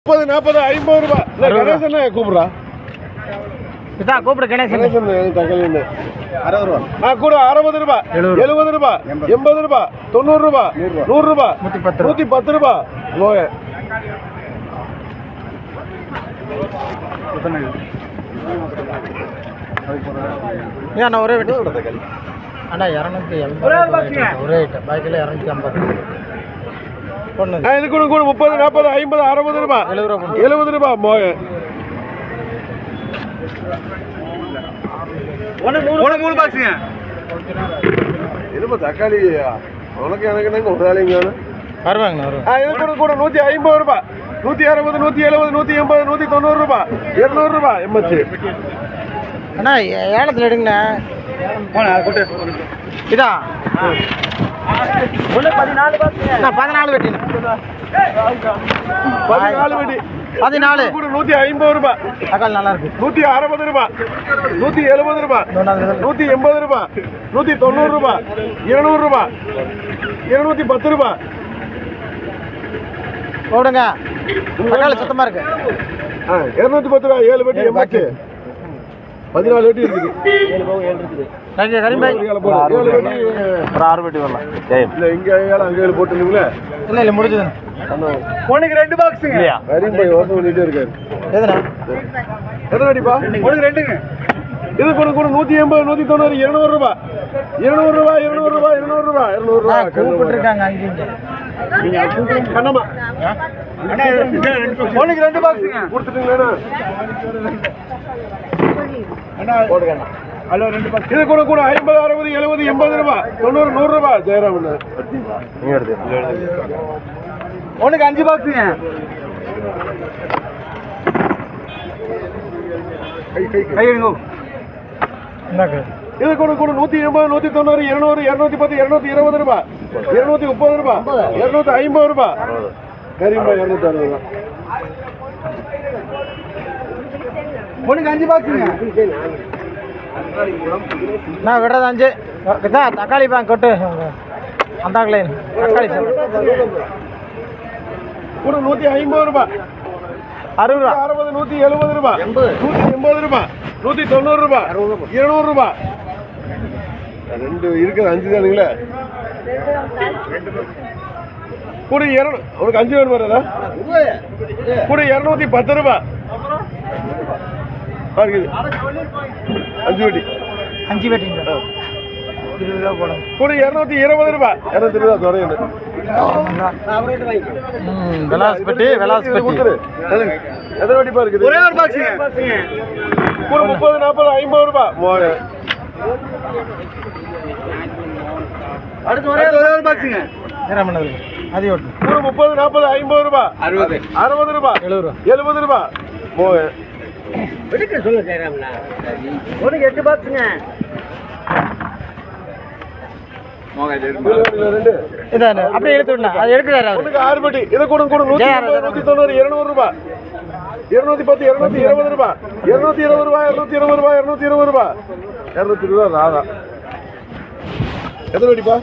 30, 40, 50 ரூபா. கணேசன் கூப்பிடுறா. இதான் கூப்பிடு கணேசன். தக்காளி 60 ரூபா. கூட 60 ரூபா, 70 ரூபா, 80 ரூபா, 90 ரூபா, 100 ரூபா, 110 ரூபா. ஏன் ஒரே வெட்டி தக்காளி அண்ணா 280 ஒரே ஐட்டம் பாக்கியில் 250 இது கூட 30, 40, 50, 60 ரூபா, 70 ரூபா. மூணு பாக்ஸுங்க. இருப்பா தக்காளி உனக்கு எனக்கு ஒரு ஆளுங்க வருவாங்க. இது கூட 150 ரூபா, 160, 170, 180, 190 ரூபா, 200 ரூபா. எம்எச்சு அண்ணா ஏலத்தில் எடுங்கண்ணா. இதா 14 வெட்டிண்ணா. 14 வெட்டி 14 கூட 150 ரூபா. தக்காளி நல்லா இருக்கு. 160 ரூபா, 170 ரூபா, 180 ரூபா, 190 ரூபா, 200 ரூபா, 210 ரூபா. போடுங்க. தக்காளி சுத்தமா இருக்கு. 210 ரூபா. 7 வெட்டி எம்எச்சு 14 வெட்டி இருக்குது. கரீம்பாய் 7 வெட்டி 6 வெட்டி வரலாம். இல்லை இங்கே 7 அங்கே 7 போட்டுருந்தீங்களே. இல்லை முடிஞ்சது. உனக்கு 2 பாக்ஸ் இல்லையா? கரீம்பாய் யோசனை பண்ணிட்டே இருக்காரு. எதுனா எத்தனை அடிப்பா? உனக்கு 2ங்க. இது கூட 180, 190, 200 ரூபா, 200 ரூபா, 200 ரூபா, 200 ரூபா, 200 ரூபா. கூப்பிட்டுருக்காங்க அங்கே. கண்ணம்மா உனக்கு 2 பாக்ஸுங்க கொடுத்துட்டீங்களா? போடுங்க. இது கூட 50, 60, 70, 80 ரூபா, 90, 100 ரூபா. ஜெயராம் உனக்கு 5 பாக்ஸுங்க. இது கூட 180, 190, 200, 210, 220 ரூபா, 230 ரூபா, 250 ரூபா. கரீம்பா 260 ரூபா. உனக்கு 5 பாக்ஸுங்க. நான் விடுறது 5. தக்காளி பேங்க் கொட்டு அந்த தக்காளி கூட 150 ரூபா, 60 ரூபா, 60, 170 ரூபா, 180 ரூபா, 190 ரூபா, 200 ரூபா. 2 இருக்குது 5 தானுங்களே. கூட 200. உனக்கு 5 வேணும் வரதா? கூட 210 ரூபா இருக்குது. 5 வெட்டி 5 வெட்டிங்களா? 20 ரூபா போடும். கூட 220 ரூபா, 220 ரூபா குறையுது. வெலாஸ்பெட்டி எத்தனை வெட்டிப்பா இருக்குது? ஒரே ஒரு பாக்ஸுங்க. கூட 30, 40, 50 ரூபா. அடுத்து ஒரே ஒரு பாக்ஸுங்க. அது ஓட்டு. கூட 30, 40, 50 ரூபா, 60 ரூபா, 70 ரூபா. சொல்லு ஜெயராம்ண்ணா. உனக்கு 8 பாக்ஸுங்க. அப்படியே எடுத்து விடணும். அது எடுக்கிறாரு. 6 பெட்டி. இது கூட 190, 190, 200 ரூபா, 210, 220 ரூபா, 220 ரூபா, 220 ரூபா, 220 ரூபா, 220 ரூபா. ராதா எத்தனை வெட்டிப்பா?